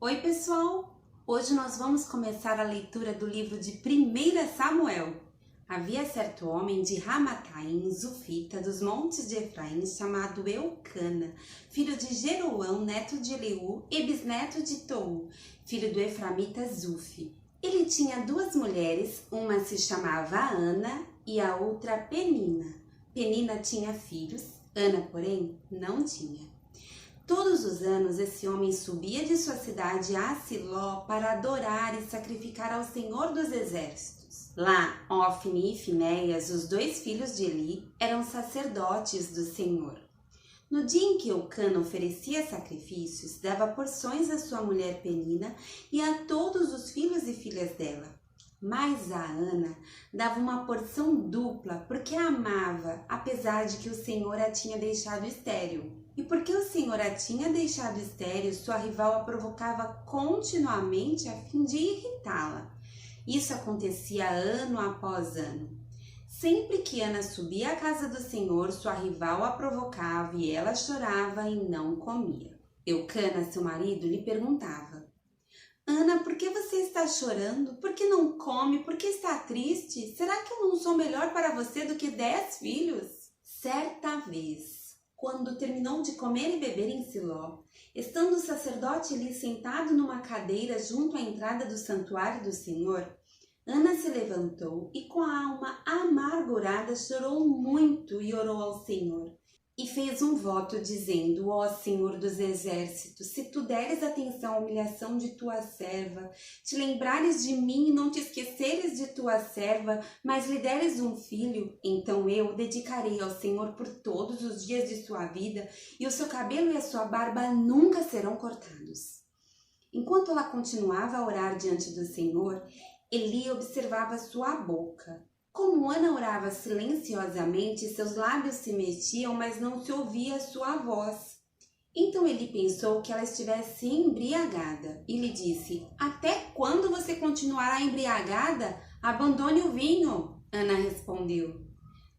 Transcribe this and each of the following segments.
Oi pessoal! Hoje nós vamos começar a leitura do livro de 1 Samuel. Havia certo homem de Ramataim, Zufita, dos montes de Efraim, chamado Eucana, filho de Jeroão, neto de Eliú e bisneto de Tou, filho do Eframita Zufi. Ele tinha duas mulheres, uma se chamava Ana e a outra Penina. Penina tinha filhos, Ana, porém, não tinha. Todos os anos esse homem subia de sua cidade a Siló para adorar e sacrificar ao Senhor dos Exércitos. Lá, Ofni e Finéias, os dois filhos de Eli, eram sacerdotes do Senhor. No dia em que Eucana oferecia sacrifícios, dava porções à sua mulher Penina e a todos os filhos e filhas dela. Mas a Ana dava uma porção dupla porque a amava, apesar de que o Senhor a tinha deixado estéril. E porque o Senhor a tinha deixado estéril, sua rival a provocava continuamente a fim de irritá-la. Isso acontecia ano após ano. Sempre que Ana subia à casa do Senhor, sua rival a provocava e ela chorava e não comia. Eucana, seu marido, lhe perguntava: Ana, por que você está chorando? Por que não come? Por que está triste? Será que eu não sou melhor para você do que 10 filhos? Certa vez, quando terminou de comer e beber em Siló, estando o sacerdote ali sentado numa cadeira junto à entrada do santuário do Senhor, Ana se levantou e com a alma amargurada chorou muito e orou ao Senhor. E fez um voto dizendo: Ó Senhor dos Exércitos, se tu deres atenção à humilhação de tua serva, te lembrares de mim e não te esqueceres de tua serva, mas lhe deres um filho, então eu dedicarei ao Senhor por todos os dias de sua vida, e o seu cabelo e a sua barba nunca serão cortados. Enquanto ela continuava a orar diante do Senhor, Eli observava sua boca. Como Ana orava silenciosamente, seus lábios se mexiam, mas não se ouvia sua voz. Então ele pensou que ela estivesse embriagada e lhe disse: Até quando você continuará embriagada? Abandone o vinho. Ana respondeu: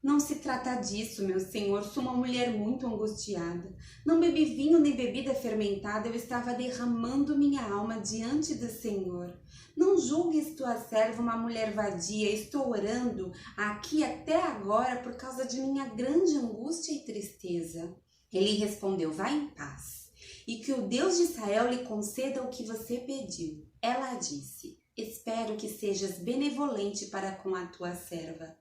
Não se trata disso, meu senhor, sou uma mulher muito angustiada. Não bebi vinho nem bebida fermentada, eu estava derramando minha alma diante do Senhor. Não julgues tua serva uma mulher vadia, estou orando aqui até agora por causa de minha grande angústia e tristeza. Ele respondeu: Vá em paz, e que o Deus de Israel lhe conceda o que você pediu. Ela disse: Espero que sejas benevolente para com a tua serva.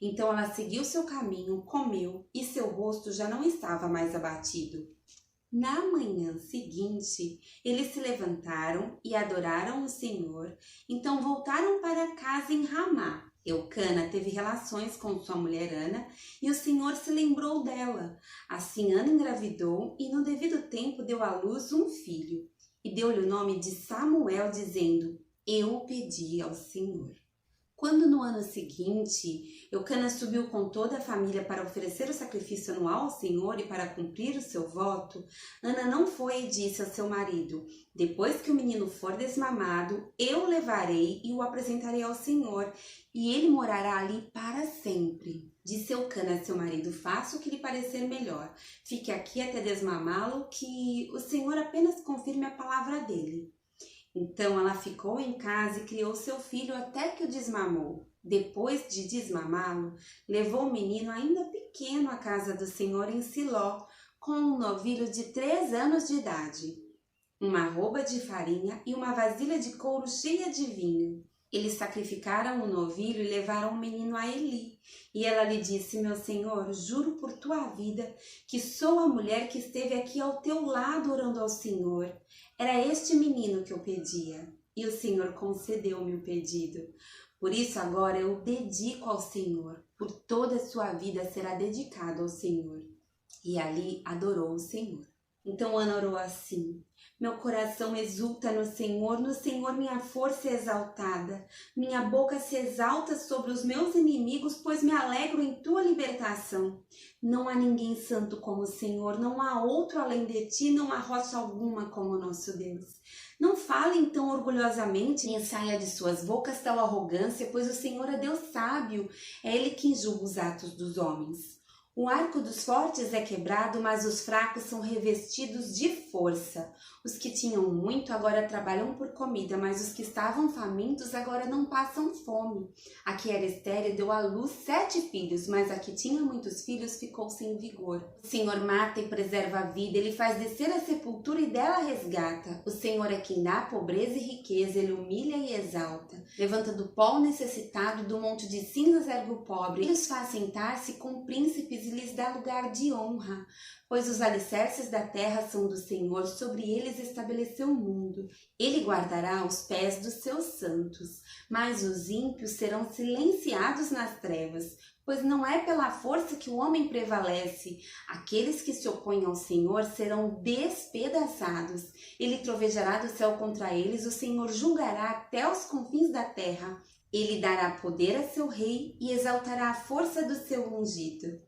Então ela seguiu seu caminho, comeu, e seu rosto já não estava mais abatido. Na manhã seguinte, eles se levantaram e adoraram o Senhor, então voltaram para casa em Ramá. Eucana teve relações com sua mulher Ana, e o Senhor se lembrou dela. Assim Ana engravidou e no devido tempo deu à luz um filho, e deu-lhe o nome de Samuel, dizendo: Eu pedi ao Senhor. Quando no ano seguinte, Eucana subiu com toda a família para oferecer o sacrifício anual ao Senhor e para cumprir o seu voto, Ana não foi e disse ao seu marido: Depois que o menino for desmamado, eu o levarei e o apresentarei ao Senhor, e ele morará ali para sempre. Disse Eucana a seu marido: Faça o que lhe parecer melhor. Fique aqui até desmamá-lo, que o Senhor apenas confirme a palavra dele. Então ela ficou em casa e criou seu filho até que o desmamou. Depois de desmamá-lo, levou o menino ainda pequeno à casa do Senhor em Siló, com um novilho de 3 anos de idade, uma arroba de farinha e uma vasilha de couro cheia de vinho. Eles sacrificaram o novilho e levaram o menino a Eli. E ela lhe disse: Meu senhor, juro por tua vida que sou a mulher que esteve aqui ao teu lado orando ao Senhor. Era este menino que eu pedia, e o Senhor concedeu-me o pedido. Por isso agora eu o dedico ao Senhor. Por toda a sua vida será dedicado ao Senhor. E ali adorou o Senhor. Então Ana orou assim: Meu coração exulta no Senhor minha força é exaltada. Minha boca se exalta sobre os meus inimigos, pois me alegro em tua libertação. Não há ninguém santo como o Senhor, não há outro além de ti, não há rocha alguma como o nosso Deus. Não fale então orgulhosamente, nem saia de suas bocas tal arrogância, pois o Senhor é Deus sábio, é Ele quem julga os atos dos homens. O arco dos fortes é quebrado, mas os fracos são revestidos de força. Os que tinham muito agora trabalham por comida, mas os que estavam famintos agora não passam fome. A que era estéril deu à luz 7 filhos, mas a que tinha muitos filhos ficou sem vigor. O Senhor mata e preserva a vida, Ele faz descer a sepultura e dela resgata. O Senhor é quem dá pobreza e riqueza, Ele humilha e exalta. Levanta do pó o necessitado, do monte de cinzas ergue o pobre. Ele os faz sentar-se com príncipes e lhes dá lugar de honra, pois os alicerces da terra são do Senhor, sobre eles estabeleceu o mundo. Ele guardará os pés dos seus santos, mas os ímpios serão silenciados nas trevas, pois não é pela força que o homem prevalece. Aqueles que se opõem ao Senhor serão despedaçados. Ele trovejará do céu contra eles, o Senhor julgará até os confins da terra. Ele dará poder a seu rei e exaltará a força do seu ungido.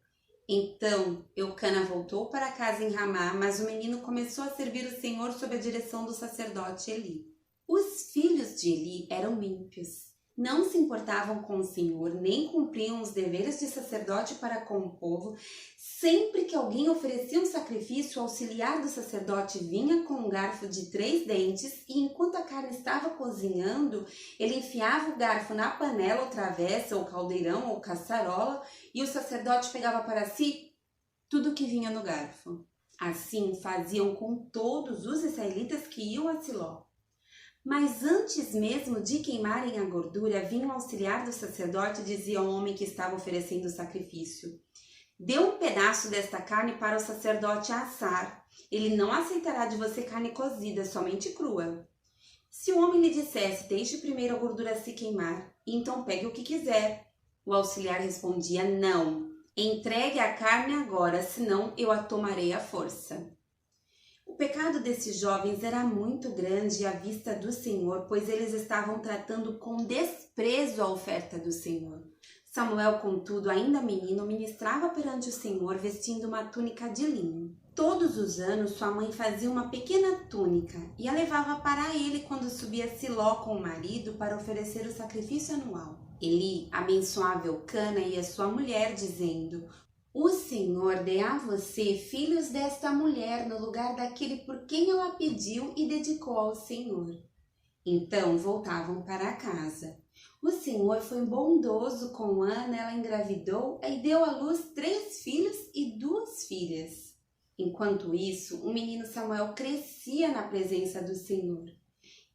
Então Eucana voltou para casa em Ramá, mas o menino começou a servir o Senhor sob a direção do sacerdote Eli. Os filhos de Eli eram ímpios. Não se importavam com o Senhor, nem cumpriam os deveres de sacerdote para com o povo. Sempre que alguém oferecia um sacrifício, o auxiliar do sacerdote vinha com um garfo de 3 dentes e, enquanto a carne estava cozinhando, ele enfiava o garfo na panela ou travessa, ou caldeirão, ou caçarola, e o sacerdote pegava para si tudo que vinha no garfo. Assim faziam com todos os israelitas que iam a Siló. Mas antes mesmo de queimarem a gordura, vinha o auxiliar do sacerdote e dizia ao homem que estava oferecendo o sacrifício: dê um pedaço desta carne para o sacerdote assar. Ele não aceitará de você carne cozida, somente crua. Se o homem lhe dissesse: deixe primeiro a gordura se queimar, e então pegue o que quiser, o auxiliar respondia: não, entregue a carne agora, senão eu a tomarei à força. O pecado desses jovens era muito grande à vista do Senhor, pois eles estavam tratando com desprezo a oferta do Senhor. Samuel, contudo, ainda menino, ministrava perante o Senhor vestindo uma túnica de linho. Todos os anos sua mãe fazia uma pequena túnica e a levava para ele quando subia a Siló com o marido para oferecer o sacrifício anual. Eli abençoava Eucana e a sua mulher, dizendo: o Senhor dê a você filhos desta mulher no lugar daquele por quem ela pediu e dedicou ao Senhor. Então voltavam para casa. O Senhor foi bondoso com Ana, ela engravidou e deu à luz 3 filhos e 2 filhas. Enquanto isso, o menino Samuel crescia na presença do Senhor.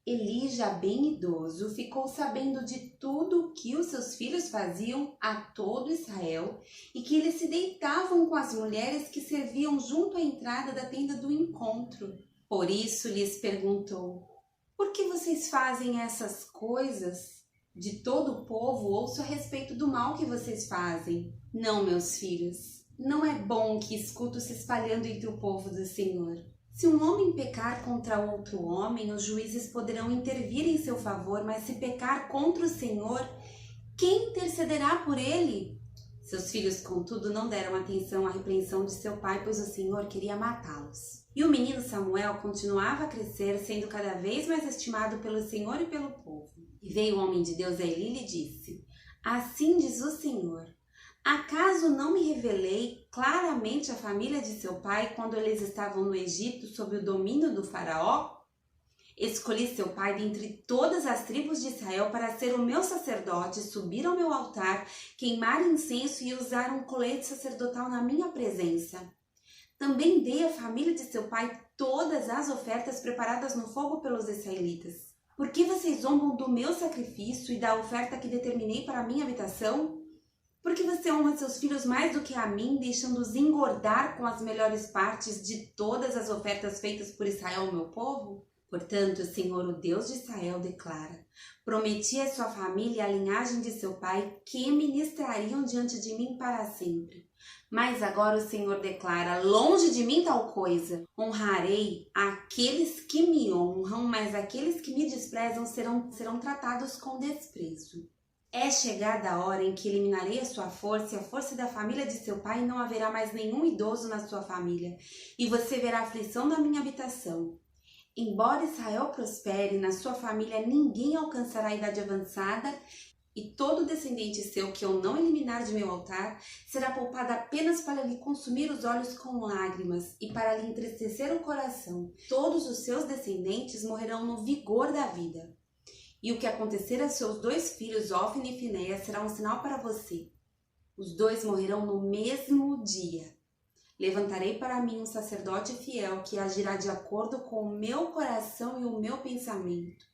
Eli, já bem idoso, ficou sabendo de tudo o que os seus filhos faziam a todo Israel e que eles se deitavam com as mulheres que serviam junto à entrada da tenda do encontro. Por isso lhes perguntou: por que vocês fazem essas coisas? De todo o povo ouço a respeito do mal que vocês fazem. Não, meus filhos, não é bom que escuto se espalhando entre o povo do Senhor. Se um homem pecar contra outro homem, os juízes poderão intervir em seu favor, mas se pecar contra o Senhor, quem intercederá por ele? Seus filhos, contudo, não deram atenção à repreensão de seu pai, pois o Senhor queria matá-los. E o menino Samuel continuava a crescer, sendo cada vez mais estimado pelo Senhor e pelo povo. E veio o homem de Deus a Eli e lhe disse: assim diz o Senhor: acaso não me revelei claramente à família de seu pai quando eles estavam no Egito sob o domínio do faraó? Escolhi seu pai dentre todas as tribos de Israel para ser o meu sacerdote, subir ao meu altar, queimar incenso e usar um colete sacerdotal na minha presença. Também dei à família de seu pai todas as ofertas preparadas no fogo pelos israelitas. Por que vocês zombam do meu sacrifício e da oferta que determinei para a minha habitação? Porque você honra seus filhos mais do que a mim, deixando-os engordar com as melhores partes de todas as ofertas feitas por Israel, meu povo? Portanto, o Senhor, o Deus de Israel, declara: prometi à sua família e à linhagem de seu pai que ministrariam diante de mim para sempre. Mas agora o Senhor declara: longe de mim tal coisa. Honrarei aqueles que me honram, mas aqueles que me desprezam serão tratados com desprezo. É chegada a hora em que eliminarei a sua força e a força da família de seu pai, e não haverá mais nenhum idoso na sua família, e você verá a aflição da minha habitação. Embora Israel prospere, na sua família ninguém alcançará a idade avançada, e todo descendente seu que eu não eliminar de meu altar será poupado apenas para lhe consumir os olhos com lágrimas e para lhe entristecer o coração. Todos os seus descendentes morrerão no vigor da vida. E o que acontecer a seus 2 filhos, Ofni e Finéias, será um sinal para você. Os 2 morrerão no mesmo dia. Levantarei para mim um sacerdote fiel que agirá de acordo com o meu coração e o meu pensamento.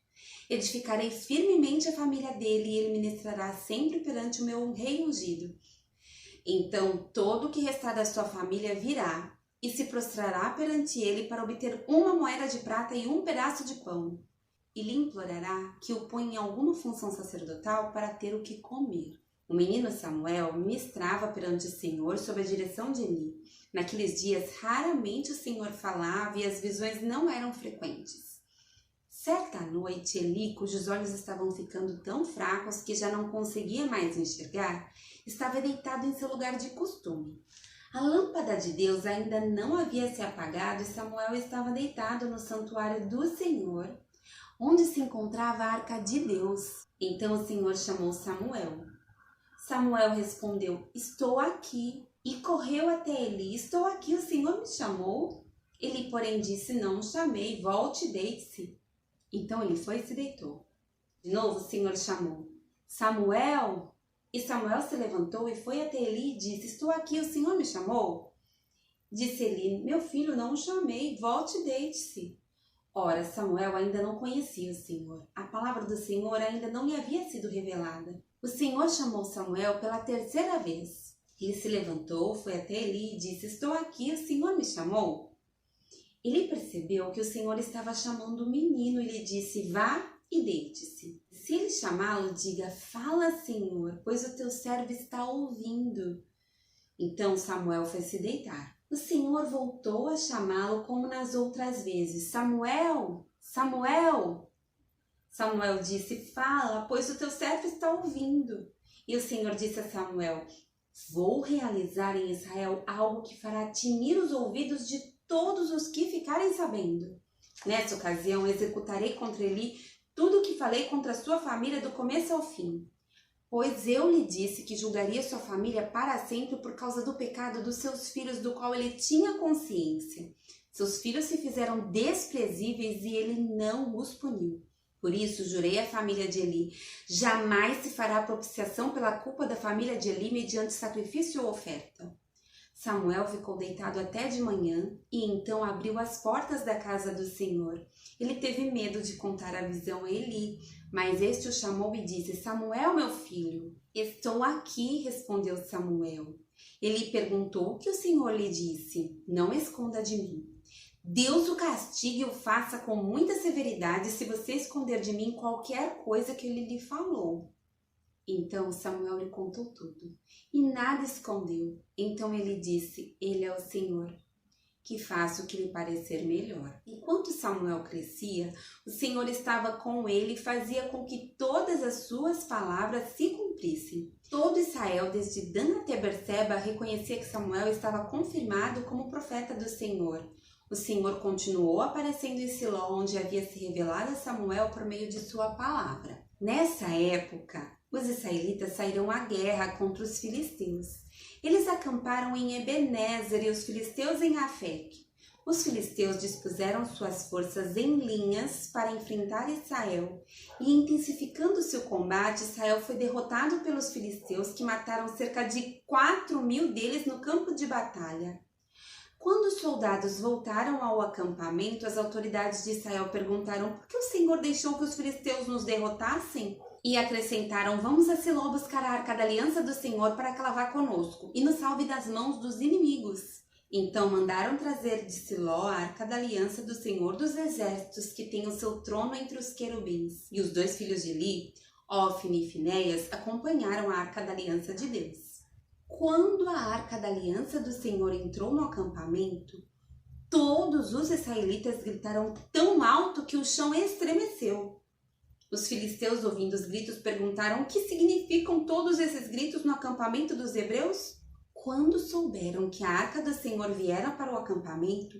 Edificarei firmemente a família dele e ele ministrará sempre perante o meu rei ungido. Então todo o que restar da sua família virá e se prostrará perante ele para obter uma moeda de prata e um pedaço de pão. E lhe implorará que o ponha em alguma função sacerdotal para ter o que comer. O menino Samuel ministrava perante o Senhor sob a direção de Eli. Naqueles dias, raramente o Senhor falava e as visões não eram frequentes. Certa noite, Eli, cujos olhos estavam ficando tão fracos que já não conseguia mais enxergar, estava deitado em seu lugar de costume. A lâmpada de Deus ainda não havia se apagado e Samuel estava deitado no santuário do Senhor, onde se encontrava a arca de Deus. Então o Senhor chamou Samuel. Samuel respondeu: estou aqui. E correu até Eli: estou aqui, o Senhor me chamou? Eli, porém, disse: não o chamei, volte e deite-se. Então ele foi e se deitou. De novo o Senhor chamou: Samuel! E Samuel se levantou e foi até Eli e disse: estou aqui, o Senhor me chamou? Disse Eli: meu filho, não o chamei, volte e deite-se. Ora, Samuel ainda não conhecia o Senhor. A palavra do Senhor ainda não lhe havia sido revelada. O Senhor chamou Samuel pela 3ª vez. Ele se levantou, foi até Eli e disse: estou aqui, o Senhor me chamou? Ele percebeu que o Senhor estava chamando o menino e lhe disse: vá e deite-se. Se ele chamá-lo, diga: fala, Senhor, pois o teu servo está ouvindo. Então Samuel foi se deitar. O Senhor voltou a chamá-lo como nas outras vezes: Samuel, Samuel. Samuel disse: fala, pois o teu servo está ouvindo. E o Senhor disse a Samuel: vou realizar em Israel algo que fará tinir os ouvidos de todos os que ficarem sabendo. Nessa ocasião executarei contra Eli tudo o que falei contra a sua família do começo ao fim. Pois eu lhe disse que julgaria sua família para sempre por causa do pecado dos seus filhos, do qual ele tinha consciência. Seus filhos se fizeram desprezíveis e ele não os puniu. Por isso, jurei à família de Eli: jamais se fará propiciação pela culpa da família de Eli mediante sacrifício ou oferta. Samuel ficou deitado até de manhã e então abriu as portas da casa do Senhor. Ele teve medo de contar a visão a Eli, mas este o chamou e disse: Samuel, meu filho. Estou aqui, respondeu Samuel. Eli perguntou: o que o Senhor lhe disse? Não esconda de mim. Deus o castigue e o faça com muita severidade se você esconder de mim qualquer coisa que ele lhe falou. Então Samuel lhe contou tudo e nada escondeu. Então ele disse: ele é o Senhor, que faça o que lhe parecer melhor. Enquanto Samuel crescia, o Senhor estava com ele e fazia com que todas as suas palavras se cumprissem. Todo Israel, desde Dan até Berseba, reconhecia que Samuel estava confirmado como profeta do Senhor. O Senhor continuou aparecendo em Siló, onde havia se revelado a Samuel por meio de sua palavra. Nessa época, os israelitas saíram à guerra contra os filisteus. Eles acamparam em Ebenezer e os filisteus em Afeque. Os filisteus dispuseram suas forças em linhas para enfrentar Israel, e intensificando-se o combate, Israel foi derrotado pelos filisteus, que mataram cerca de 4.000 deles no campo de batalha. Quando os soldados voltaram ao acampamento, as autoridades de Israel perguntaram: por que o Senhor deixou que os filisteus nos derrotassem? E acrescentaram: vamos a Siló buscar a arca da aliança do Senhor para que ela vá conosco e nos salve das mãos dos inimigos. Então mandaram trazer de Siló a arca da aliança do Senhor dos exércitos, que tem o seu trono entre os querubins. E os 2 filhos de Eli, Ofni e Finéias, acompanharam a arca da aliança de Deus. Quando a arca da aliança do Senhor entrou no acampamento, todos os israelitas gritaram tão alto que o chão estremeceu. Os filisteus, ouvindo os gritos, perguntaram: o que significam todos esses gritos no acampamento dos hebreus? Quando souberam que a arca do Senhor viera para o acampamento,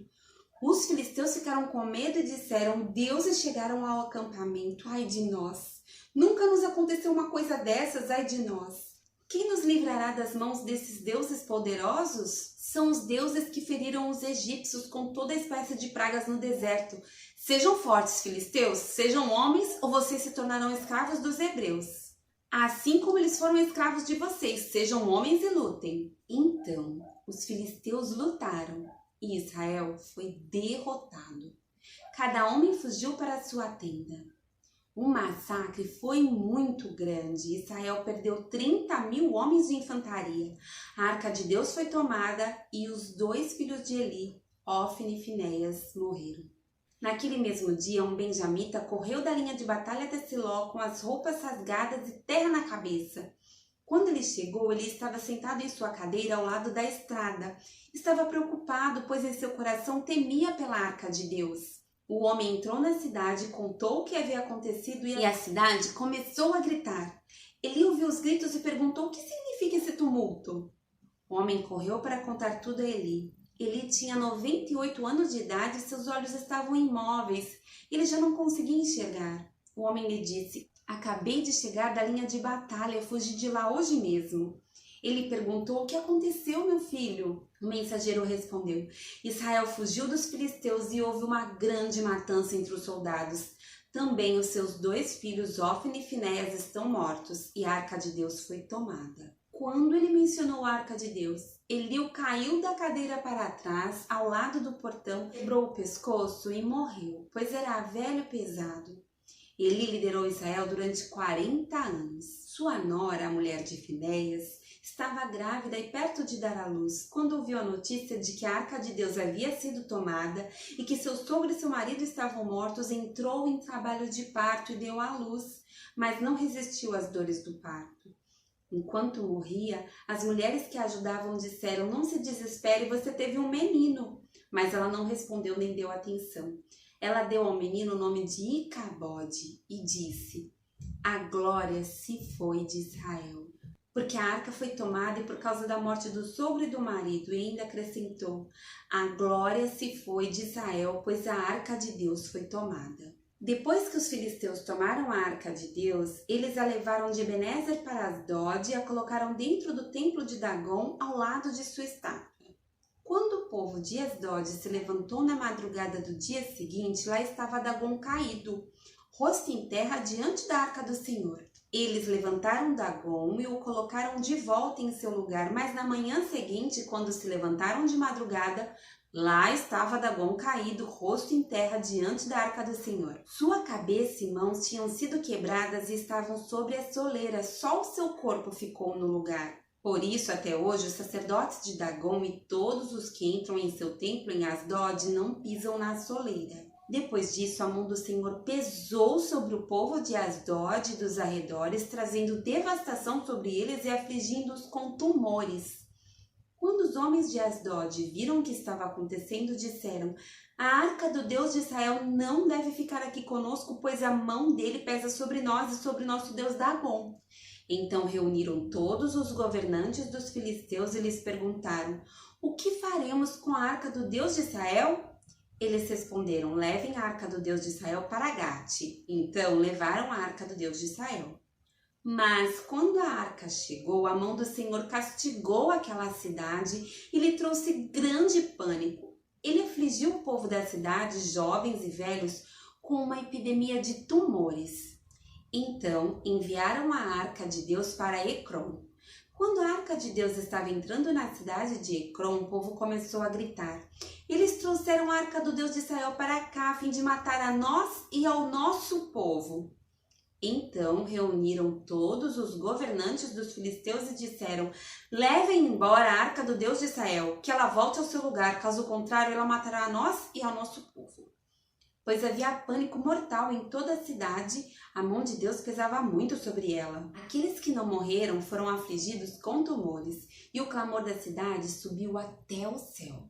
os filisteus ficaram com medo e disseram: deuses chegaram ao acampamento, ai de nós! Nunca nos aconteceu uma coisa dessas, ai de nós. Quem nos livrará das mãos desses deuses poderosos? São os deuses que feriram os egípcios com toda espécie de pragas no deserto. Sejam fortes, filisteus, sejam homens, ou vocês se tornarão escravos dos hebreus. Assim como eles foram escravos de vocês, sejam homens e lutem. Então, os filisteus lutaram e Israel foi derrotado. Cada homem fugiu para a sua tenda. O massacre foi muito grande. Israel perdeu 30.000 homens de infantaria. A arca de Deus foi tomada e os 2 filhos de Eli, Ofni e Finéias, morreram. Naquele mesmo dia, um benjamita correu da linha de batalha de Siló com as roupas rasgadas e terra na cabeça. Quando ele chegou, ele estava sentado em sua cadeira ao lado da estrada. Estava preocupado, pois em seu coração temia pela arca de Deus. O homem entrou na cidade, contou o que havia acontecido e a cidade começou a gritar. Eli ouviu os gritos e perguntou o que significa esse tumulto. O homem correu para contar tudo a Eli. Eli tinha 98 anos de idade e seus olhos estavam imóveis. Ele já não conseguia enxergar. O homem lhe disse: acabei de chegar da linha de batalha, fugi de lá hoje mesmo. Ele perguntou: o que aconteceu, meu filho? O mensageiro respondeu: Israel fugiu dos filisteus e houve uma grande matança entre os soldados. Também os seus 2 filhos, Ofni e Finéias, estão mortos e a arca de Deus foi tomada. Quando ele mencionou a arca de Deus, Eliú caiu da cadeira para trás, ao lado do portão, quebrou o pescoço e morreu, pois era velho e pesado. Eli liderou Israel durante 40 anos. Sua nora, a mulher de Finéias, estava grávida e perto de dar à luz, quando ouviu a notícia de que a arca de Deus havia sido tomada e que seu sogro e seu marido estavam mortos, entrou em trabalho de parto e deu à luz, mas não resistiu às dores do parto. Enquanto morria, as mulheres que a ajudavam disseram: não se desespere, você teve um menino. Mas ela não respondeu nem deu atenção. Ela deu ao menino o nome de Icabode e disse: a glória se foi de Israel, porque a arca foi tomada e por causa da morte do sogro e do marido. E ainda acrescentou: a glória se foi de Israel, pois a arca de Deus foi tomada. Depois que os filisteus tomaram a arca de Deus, eles a levaram de Ebenezer para Asdod e a colocaram dentro do templo de Dagom, ao lado de sua estátua. Quando o povo de Asdod se levantou na madrugada do dia seguinte, lá estava Dagom caído, rosto em terra diante da arca do Senhor. Eles levantaram Dagom e o colocaram de volta em seu lugar, mas na manhã seguinte, quando se levantaram de madrugada, lá estava Dagom caído, rosto em terra diante da arca do Senhor. Sua cabeça e mãos tinham sido quebradas e estavam sobre a soleira, só o seu corpo ficou no lugar. Por isso, até hoje, os sacerdotes de Dagom e todos os que entram em seu templo em Asdod não pisam na soleira. Depois disso, a mão do Senhor pesou sobre o povo de Asdod e dos arredores, trazendo devastação sobre eles e afligindo-os com tumores. Quando os homens de Asdod viram o que estava acontecendo, disseram: a arca do Deus de Israel não deve ficar aqui conosco, pois a mão dele pesa sobre nós e sobre nosso Deus Dagom. Então reuniram todos os governantes dos filisteus e lhes perguntaram: o que faremos com a arca do Deus de Israel? Eles responderam: levem a arca do Deus de Israel para Gate. Então levaram a arca do Deus de Israel. Mas quando a arca chegou, a mão do Senhor castigou aquela cidade e lhe trouxe grande pânico. Ele afligiu o povo da cidade, jovens e velhos, com uma epidemia de tumores. Então enviaram a arca de Deus para Ecrom. Quando a arca de Deus estava entrando na cidade de Ecrom, o povo começou a gritar: eles trouxeram a arca do Deus de Israel para cá, a fim de matar a nós e ao nosso povo. Então reuniram todos os governantes dos filisteus e disseram: levem embora a arca do Deus de Israel, que ela volte ao seu lugar, caso contrário ela matará a nós e ao nosso povo. Pois havia pânico mortal em toda a cidade, a mão de Deus pesava muito sobre ela. Aqueles que não morreram foram afligidos com tumores, e o clamor da cidade subiu até o céu.